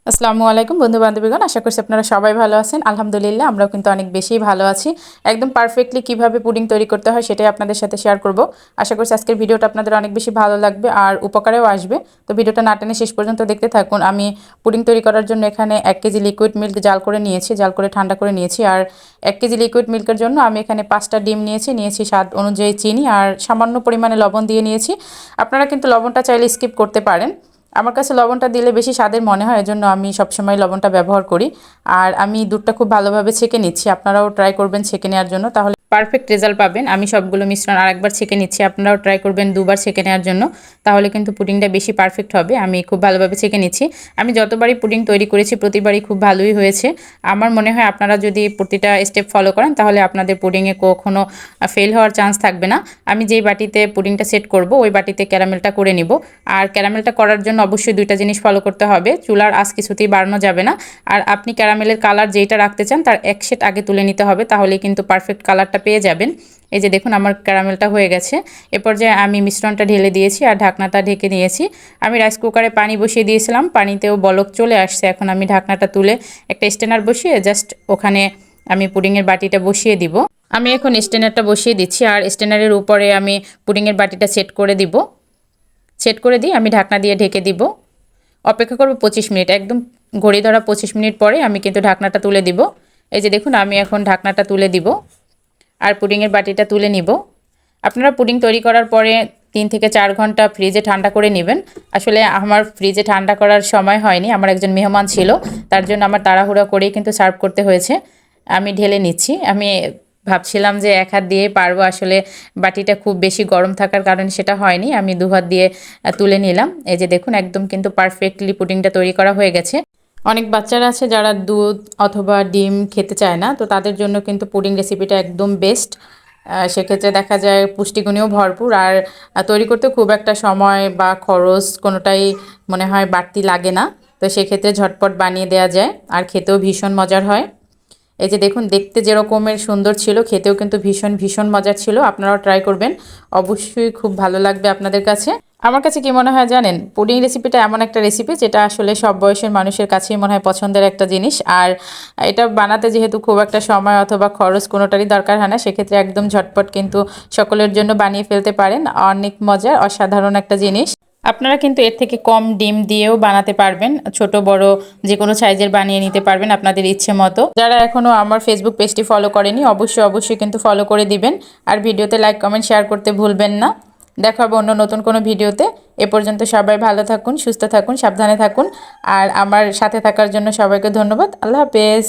আসসালামু আলাইকুম বন্ধু বান্ধবীগণ, আশা করছি আপনারা সবাই ভালো আছেন। আলহামদুলিল্লাহ আমরাও কিন্তু অনেক বেশি ভালো আছি। একদম পারফেক্টলি কিভাবে পুডিং তৈরি করতে হয় সেটাই আপনাদের সাথে শেয়ার করব। আশা করছি আজকের ভিডিওটা আপনাদের অনেক বেশি ভালো লাগবে আর উপকারেও আসবে। তো ভিডিওটা না টেনে শেষ পর্যন্ত দেখতে থাকুন। আমি পুডিং তৈরি করার জন্য এখানে 1 কেজি লিকুইড মিল্ক জাল করে নিয়েছি, জাল করে ঠান্ডা করে নিয়েছি। আর 1 কেজি লিকুইড মিল্কের জন্য আমি এখানে 5টা ডিম নিয়েছি স্বাদ অনুযায়ী চিনি আর সামান্য পরিমাণে লবণ দিয়ে নিয়েছি। আপনারা কিন্তু লবণটা চাইলে স্কিপ করতে পারেন। আমার কাছে লবণটা দিলে বেশি স্বাদের মনে হয়, এজন্য আমি সবসময় লবণটা ব্যবহার করি। আর আমি দুধটা খুব ভালোভাবে ছেঁকে নিচ্ছি, আপনারাও ট্রাই করবেন ছেঁকে নেওয়ার জন্য, তাহলে পারফেক্ট রেজাল্ট পাবেন। আমি সবগুলো মিশ্রণ আরেকবার ছেঁকে নিচ্ছি, আপনারাও ট্রাই করবেন দুবার ছেঁকে নেওয়ার জন্য, তাহলে কিন্তু পুডিংটা বেশি পারফেক্ট হবে। আমি খুব ভালোভাবে ছেঁকে নিচ্ছি। আমি যতবারই পুডিং তৈরি করেছি প্রতিবারই খুব ভালোই হয়েছে। আমার মনে হয় আপনারা যদি প্রতিটা স্টেপ ফলো করেন তাহলে আপনাদের পুডিংয়ে কখনো ফেল হওয়ার চান্স থাকবে না। আমি যেই বাটিতে পুডিংটা সেট করব ওই বাটিতে ক্যারামেলটা করে নিব। আর ক্যারামেলটা করার জন্য অবশ্যই দুইটা জিনিস ফলো করতে হবে, চুলার আঁচ কিছুতেই বাড়ানো যাবে না। আর আপনি ক্যারামেলের কালার যেটা রাখতে চান তার 1 শেড আগে তুলে নিতে হবে, তাহলে কিন্তু পারফেক্ট কালারটা পেয়ে যাবেন। এই যে দেখুন আমার ক্যারামেলটা হয়ে গেছে। এ পর্যায়ে আমি মিশ্রণটা ঢেলে দিয়েছি আর ঢাকনাটা ঢেকে নিয়েছি। আমি রাইস কুকারে পানি বসিয়ে দিয়েছিলাম, পানিতেও বলক চলে আসছে। এখন আমি ঢাকনাটা তুলে একটা স্ট্যানার বসিয়ে জাস্ট ওখানে আমি পুডিংয়ের বাটিটা বসিয়ে দিব। আমি এখন স্ট্যানারটা বসিয়ে দিচ্ছি আর স্ট্যানারের উপরে আমি পুডিংয়ের বাটিটা সেট করে দিব। সেট করে দিয়ে আমি ঢাকনা দিয়ে ঢেকে দিব। অপেক্ষা করব 25 মিনিট, একদম ঘড়ি ধরা 25 মিনিট পরে আমি কিন্তু ঢাকনাটা তুলে দিব। এই যে দেখুন আমি এখন ঢাকনাটা তুলে দিব আর পুডিংয়ের বাটিটা তুলে নিব। আপনারা পুডিং তৈরি করার পরে 3 থেকে 4 ঘন্টা ফ্রিজে ঠান্ডা করে নেবেন। আসলে আমার ফ্রিজে ঠান্ডা করার সময় হয়নি, আমার একজন মেহমান ছিল, তার জন্য আমার তাড়াহুড়া করেই কিন্তু সার্ভ করতে হয়েছে। আমি ঢেলে নিচ্ছি। আমি ভাবছিলাম যে এক হাত দিয়ে পারবো, আসলে বাটিটা খুব বেশি গরম থাকার কারণে সেটা হয়নি। আমি 2 হাত দিয়ে তুলে নিলাম। এই যে দেখুন একদম কিন্তু পারফেক্টলি পুডিংটা তৈরি করা হয়ে গেছে। অনেক বাচ্চারা আছে যারা দুধ অথবা ডিম খেতে চায় না, তো তাদের জন্য কিন্তু পুডিং রেসিপিটা একদম বেস্ট। সেক্ষেত্রে দেখা যায় পুষ্টিগুণেও ভরপুর আর তৈরি করতে খুব একটা সময় বা খরচ কোনোটাই মনে হয় বাড়তি লাগে না। তো সেক্ষেত্রে ঝটপট বানিয়ে দেওয়া যায় আর খেতেও ভীষণ মজার হয়। এই যে দেখুন দেখতে যেরকমের সুন্দর ছিল, খেতেও কিন্তু ভীষণ ভীষণ মজার ছিল। আপনারাও ট্রাই করবেন, অবশ্যই খুব ভালো লাগবে আপনাদের কাছে। আমার কাছে কি মনে হয় জানেন, পুডিং রেসিপিটা এমন একটা রেসিপি যেটা আসলে সব বয়সের মানুষের কাছেই মনে হয় পছন্দের একটা জিনিস। আর এটা বানাতে যেহেতু খুব একটা সময় অথবা খরচ কোনোটারই দরকার হয় না, সেক্ষেত্রে একদম ঝটপট কিন্তু সকলের জন্য বানিয়ে ফেলতে পারেন। অনেক মজার অসাধারণ একটা জিনিস। আপনারা কিন্তু এর থেকে কম ডিম দিয়েও বানাতে পারবেন, ছোট বড় যে কোনো সাইজের বানিয়ে নিতে পারবেন আপনাদের ইচ্ছে মতো। যারা এখনও আমার ফেসবুক পেজটি ফলো করেনি অবশ্যই কিন্তু ফলো করে দিবেন। আর ভিডিওতে লাইক কমেন্ট শেয়ার করতে ভুলবেন না। দেখা হবে অন্য নতুন কোনো ভিডিওতে। এ পর্যন্ত সবাই ভালো থাকুন, সুস্থ থাকুন, সাবধানে থাকুন। আর আমার সাথে থাকার জন্য সবাইকে ধন্যবাদ। আল্লাহ হাফেজ।